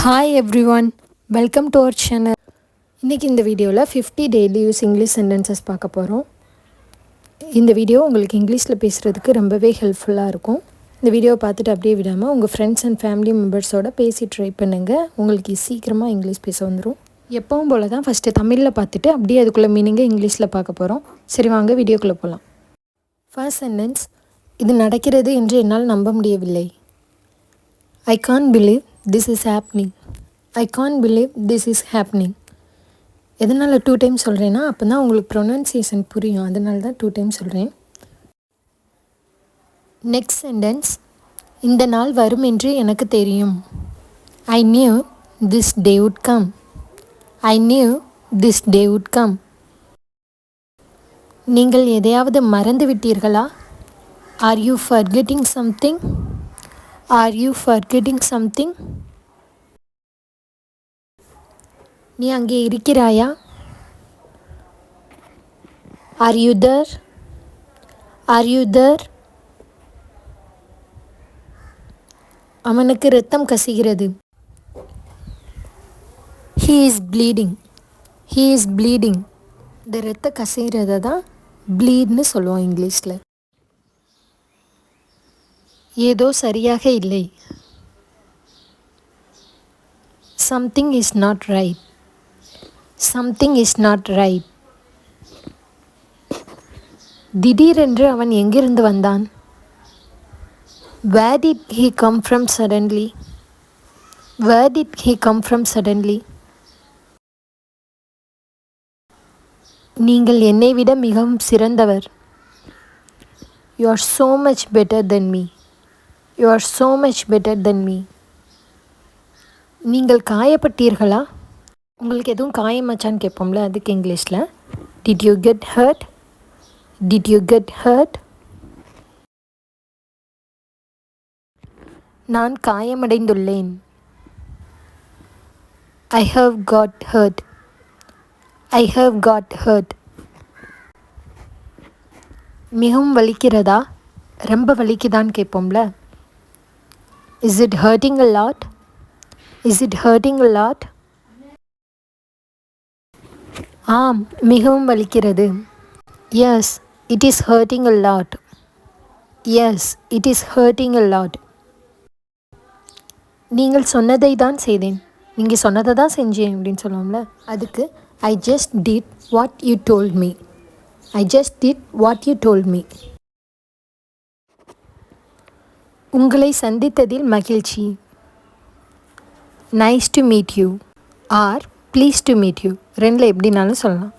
Hi everyone, welcome to our channel. இன்றைக்கி இந்த வீடியோவில் 50 டெய்லி யூஸ் இங்கிலீஷ் சென்டென்சஸ் பார்க்க போகிறோம். இந்த வீடியோ உங்களுக்கு இங்கிலீஷில் பேசுகிறதுக்கு ரொம்பவே ஹெல்ப்ஃபுல்லாக இருக்கும். இந்த வீடியோவை பார்த்துட்டு அப்படியே விடாமல் உங்கள் ஃப்ரெண்ட்ஸ் அண்ட் ஃபேமிலி மெம்பர்ஸோட பேசி ட்ரை பண்ணுங்கள். உங்களுக்கு சீக்கிரமாக இங்கிலீஷ் பேச வந்துடும். எப்பவும் போல் தான் ஃபஸ்ட்டு தமிழில் பார்த்துட்டு அப்படியே அதுக்குள்ளே மீனிங்கை இங்கிலீஷில் பார்க்க போகிறோம். சரி வாங்க வீடியோக்குள்ளே போகலாம். ஃபர்ஸ்ட் சென்டென்ஸ், இது நடக்கிறது என்று என்னால் நம்ப முடியவில்லை. I can't believe this is happening. I can't believe this is happening. எதனால் 2 டைம்ஸ் சொல்கிறேன்னா அப்போ தான் உங்களுக்கு ப்ரொனன்சியேஷன் புரியும். அதனால தான் 2 டைம்ஸ் சொல்கிறேன். நெக்ஸ்ட் சென்டென்ஸ், இந்த நாள் வரும் என்று எனக்கு தெரியும். I knew this day would come. I knew this day would come. நீங்கள் எதையாவது மறந்து விட்டீர்களா? Are you forgetting something? Are you forgetting something? நீ அங்கே இருக்கிறாயா? Are you there? Are you there? அவனுக்கு இரத்தம் கசிகிறது. He is bleeding. He is bleeding. இந்த இரத்த கசிகிறத தான் ப்ளீட்னு சொல்லுவோம் இங்கிலீஷில். ஏதோ சரியாக இல்லை. Something is not right. Something is not right. திடீரென்று அவன் எங்கிருந்து வந்தான்? Where did he come from suddenly? Where did he come from suddenly? நீங்கள் என்னை விட மிகவும் சிறந்தவர். You are so much better than me. You are so much better than me. நீங்கள் காயப்பட்டீர்களா? உங்களுக்கு எதுவும் காயமாச்சான்னு கேட்போம்ல, அதுக்கு இங்கிலீஷில் Did you get hurt? Did you get hurt? நான் காயமடைந்துள்ளேன். I have got hurt. I have got hurt. மிகவும் வலிக்கிறதா? ரொம்ப வலிக்குதான்னு கேட்போம்ல. Is it hurting a lot? Is it hurting a lot? ஆம், மிகவும் வலிக்கிறது. Yes, it is hurting a lot. Yes, it is hurting a lot. நீங்கள் சொன்னதை தான் செய்தேன். நீங்கள் சொன்னதை தான் செஞ்சேன் அப்படின்னு சொல்லுவோம்ல, அதுக்கு I just did what you told me. I just did what you told me. உங்களை சந்தித்ததில் மகிழ்ச்சி. Nice to meet you or pleased to meet you. ரெண்டில் எப்படினாலும் சொல்லலாம்.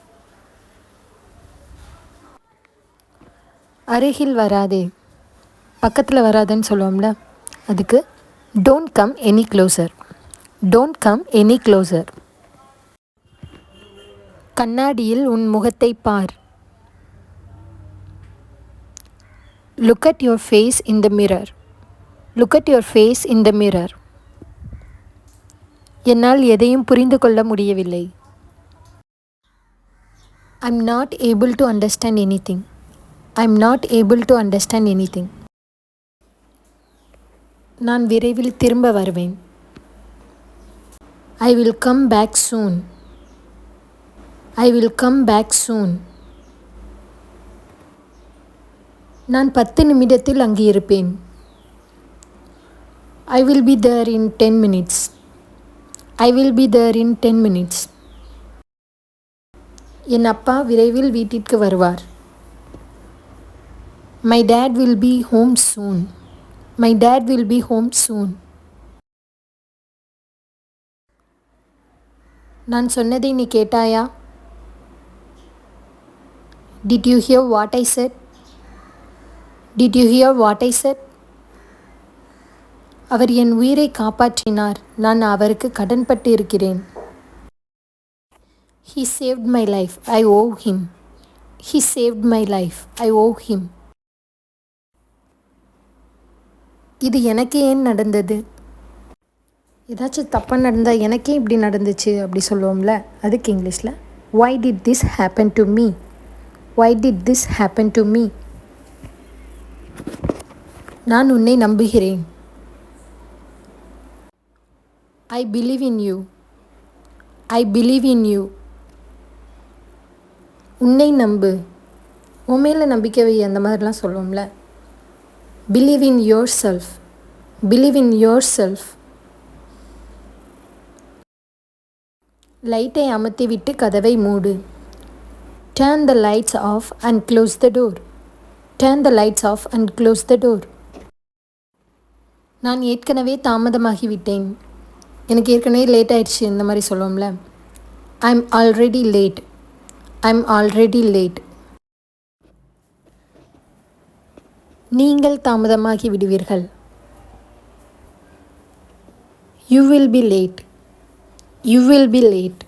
அருகில் வராதே, பக்கத்தில் வராதேன்னு சொல்லுவோம்ல, அதுக்கு Don't come any closer. Don't come any closer. கண்ணாடியில் உன் முகத்தை பார். Look at your face in the mirror. Look at your face in the mirror. என்னால் எதையும் புரிந்து கொள்ள முடியவில்லை. I'm not able to understand anything. I'm not able to understand anything. நான் விரைவில் திரும்ப வருவேன். I will come back soon. I will come back soon. நான் 10 நிமிடத்தில் அங்கே இருப்பேன். I will be there in 10 minutes. I will be there in 10 minutes. என் அப்பா விரைவில் வீட்டிற்கு வருவார். My dad will be home soon. My dad will be home soon. நான் சொன்னதை நீ கேட்டாயா? Did you hear what I said? Did you hear what I said? அவர் என் உயிரை காப்பாற்றினார். நான் அவருக்கு கடன்பட்டு இருக்கிறேன். He saved my life. I owe him. He saved my life. I owe him. இது எனக்கு ஏன் நடந்தது? ஏதாச்சும் தப்பாக நடந்தால் எனக்கே இப்படி நடந்துச்சு அப்படி சொல்லுவோம்ல, அதுக்கு இங்கிலீஷில் Why did this happen to me? Why did this happen to me? நான் உன்னை நம்புகிறேன். I believe in you. I believe in you. உன்னை நம்பு, உன் மேலே நம்பிக்கை வை, அந்த மாதிரிலாம் சொல்லுவோம்ல. Believe in yourself. Believe in yourself. லைட்டை அமர்த்தி விட்டு கதவை மூடு. Turn the lights off and close the door. Turn the lights off and close the door. நான் ஏற்கனவே தாமதமாகிவிட்டேன். எனக்கு ஏற்கனவே லேட் ஆயிடுச்சு, இந்த மாதிரி சொல்லுவோம்ல. I'm already late. I'm already late. நீங்கள் தாமதமாகி விடுவீர்கள். You will be late. You will be late.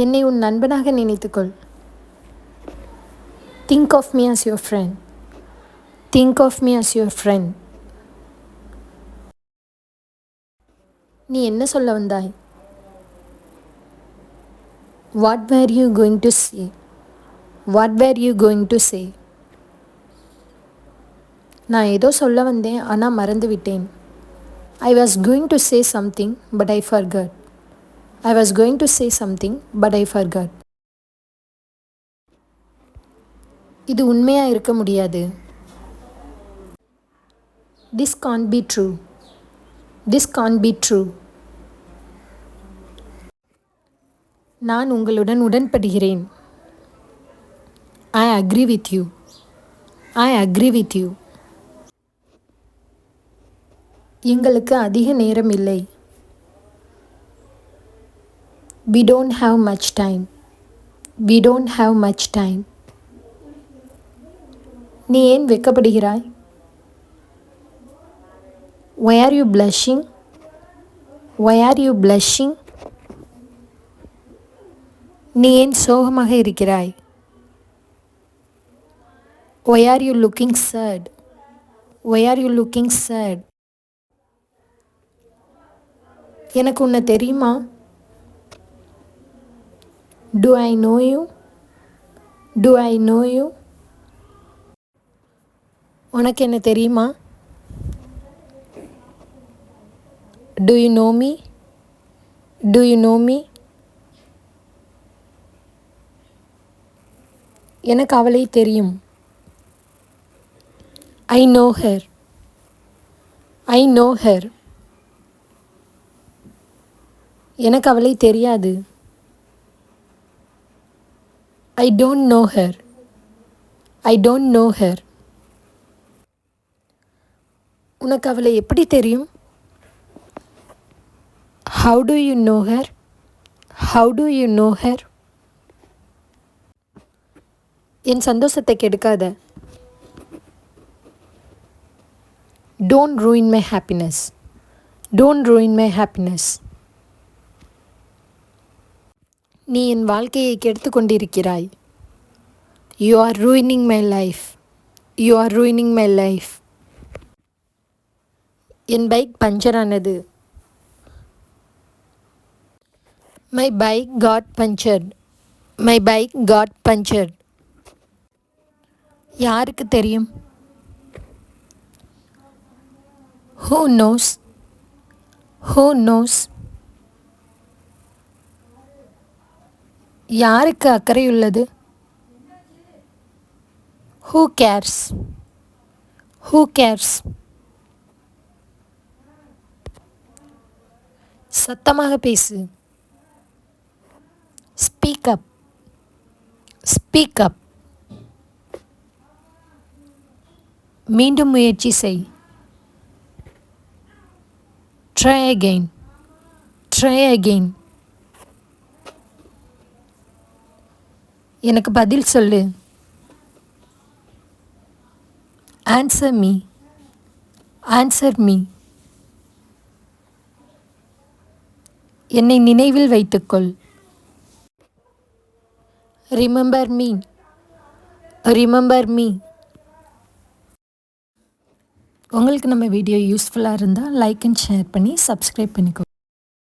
என்னை உன் நண்பனாக நினைத்துக்கொள். Think of me as your friend. Think of me as your friend. நீ என்ன சொல்ல வந்தாய்? What were you going to say? What were you going to say? நான் ஏதோ சொல்ல வந்தேன், ஆனால் மறந்து விட்டேன். I was going to say something, but I forgot. I was going to say something, but I forgot. இது உண்மையா இருக்க முடியாது. This can't be true. This can't be true. நான் உங்களுடன் உடன்படுகிறேன். I agree with you. I agree with you. எங்களுக்கு அதிக நேரம் இல்லை. We don't have much time. We don't have much time. நீ ஏன் வெட்கப்படுகிறாய்? Why are you blushing? Why are you blushing? நீ ஏன் சோகமாக இருக்கிறாய்? Why are you looking sad? Why are you looking sad? எனக்கு உன்னை தெரியுமா? Do I know you? Do I know you? உனக்கு என்ன தெரியுமா? Do you know me? Do you know me? எனக்கு அவளை தெரியும். I know her. I know her. எனக்கு அவளை தெரியாது. I don't know her. I don't know her. உனக்கு அவளை எப்படி தெரியும்? How do you know her? How do you know her? என் சந்தோஷத்தை கெடுக்காத. Don't ruin my happiness. Don't ruin my happiness. நீ என் வாழ்க்கையை கெடுத்து கொண்டிருக்கிறாய். You are ruining my life. You are ruining my life. N bike puncture ஆனது. My bike got punctured. My bike got punctured. யாருக்கு தெரியும்? Who knows? Who knows? யாருக்கு அக்கறை உள்ளது? Who cares? Who cares? சத்தமாக பேசு. Speak up. Speak up. மீண்டும் முயற்சி செய். Try again. Try again. எனக்கு பதில் சொல்லு. Answer me. Answer me. என்னை நினைவில் வைத்துக்கொள். Remember me. Remember me. உங்களுக்கு நம்ம வீடியோ யூஸ்ஃபுல்லாக இருந்தால் லைக் அண்ட் ஷேர் பண்ணி சப்ஸ்கிரைப் பண்ணிக்கோ.